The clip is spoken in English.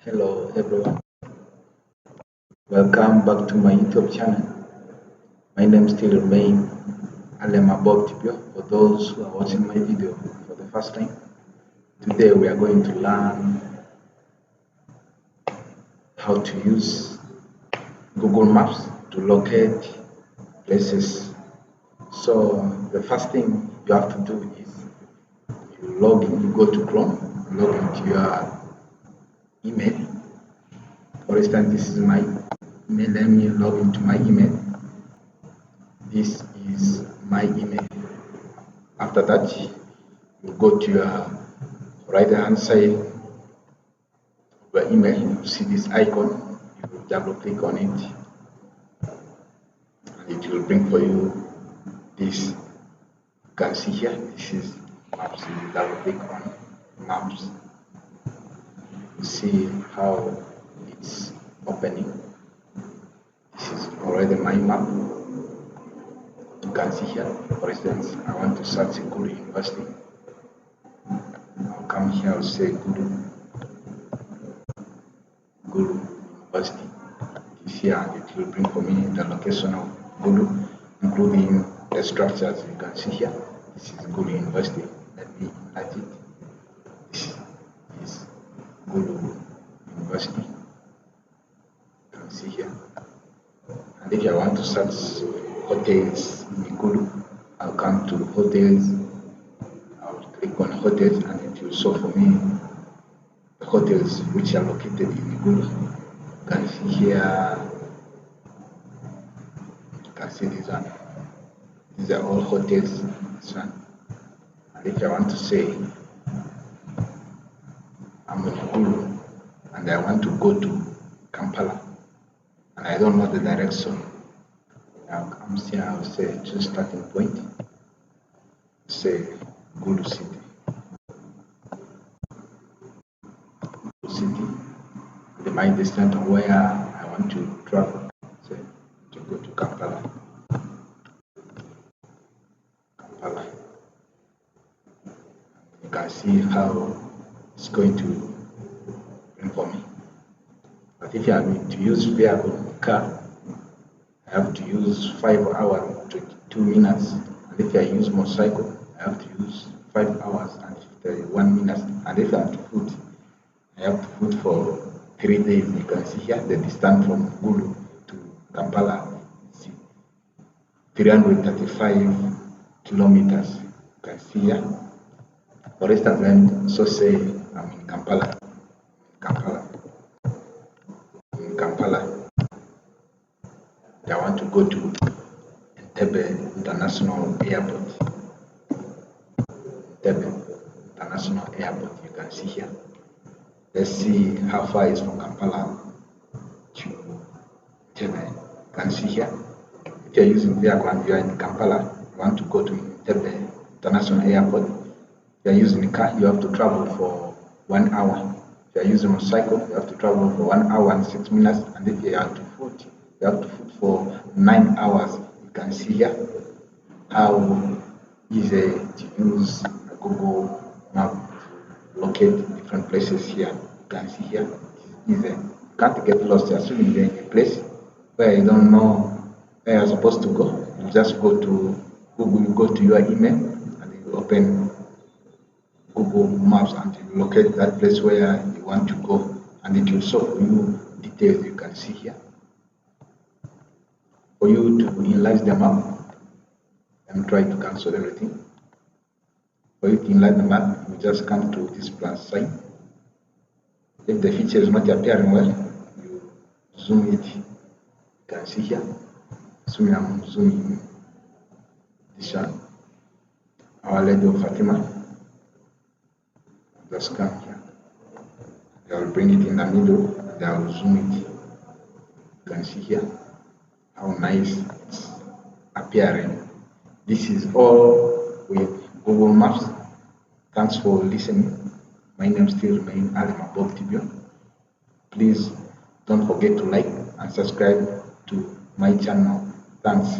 Hello everyone, welcome back to my YouTube channel. My name still remains Alema Tibio. For those who are watching my video for the first time, today we are going to learn how to use Google Maps to locate places. So the first thing you have to do is you log in, you go to Chrome, log into your email. For instance, this is my email. Let me log into my email. This is my email. After that, you go to your right hand side of your email. You see this icon. You double click on it, and it will bring for you this. You can see here. This is maps. You double click on maps. See how it's opening. This is already my map. You can see here, for instance, I want to search Gulu University. I'll come here, I'll say Gulu University. It is here, and it will bring for me the location of Gulu, including the structures. You can see here, this is Gulu University. Let me enlarge it. This is Gulu University. You can see here. And if I want to search hotels in Gulu, I'll come to hotels. I'll click on hotels, and it will show for me the hotels which are located in Gulu. You can see here. You can see this one. These are all hotels. This one. And if I want to say I'm in Gulu and I want to go to Kampala and I don't know the direction, I'll come here. I'll say choose starting point. Say Gulu City. City, my distance where I want to travel, say to go to Kampala. You can see how it's going to bring for me. But if you are going to use vehicle, car, I have to use 5 hours and 22 minutes. And if I use motorcycle, I have to use 5 hours and 51 minutes. And if I have to foot, I have to foot for 3 days. You can see here the distance from Gulu to Kampala is 335 kilometers. You can see here. For instance, when so say I'm in Kampala, I want to go to Entebbe International Airport. Entebbe International Airport, you can see here. Let's see how far it is from Kampala to Entebbe. You can see here. If you're using vehicle and you're in Kampala, you want to go to Entebbe International Airport. If you're using a car, you have to travel for 1 hour. If you're using a motorcycle, you have to travel for 1 hour and 6 minutes. And if you have to foot, you have to foot for 9 hours. You can see here how easy to use a Google map to locate different places here. You can see here, it's easy. You can't get lost. Assuming you're in a place where you don't know where you're supposed to go, you just go to Google, you go to your email, and you open Google Maps and you locate that place where you want to go, and it will show for you details. You can see here. For you to enlarge the map, and try to cancel everything. For you to enlarge the map, you just come to this plus sign. If the feature is not appearing well, you zoom it. You can see here. I'm zooming this one. Our Lady of Fatima. Just come here. I will bring it in the middle and I will zoom it. You can see here how nice it's appearing. This is all with Google Maps. Thanks for listening. My name still remains Alema Tibio. Please don't forget to like and subscribe to my channel. Thanks.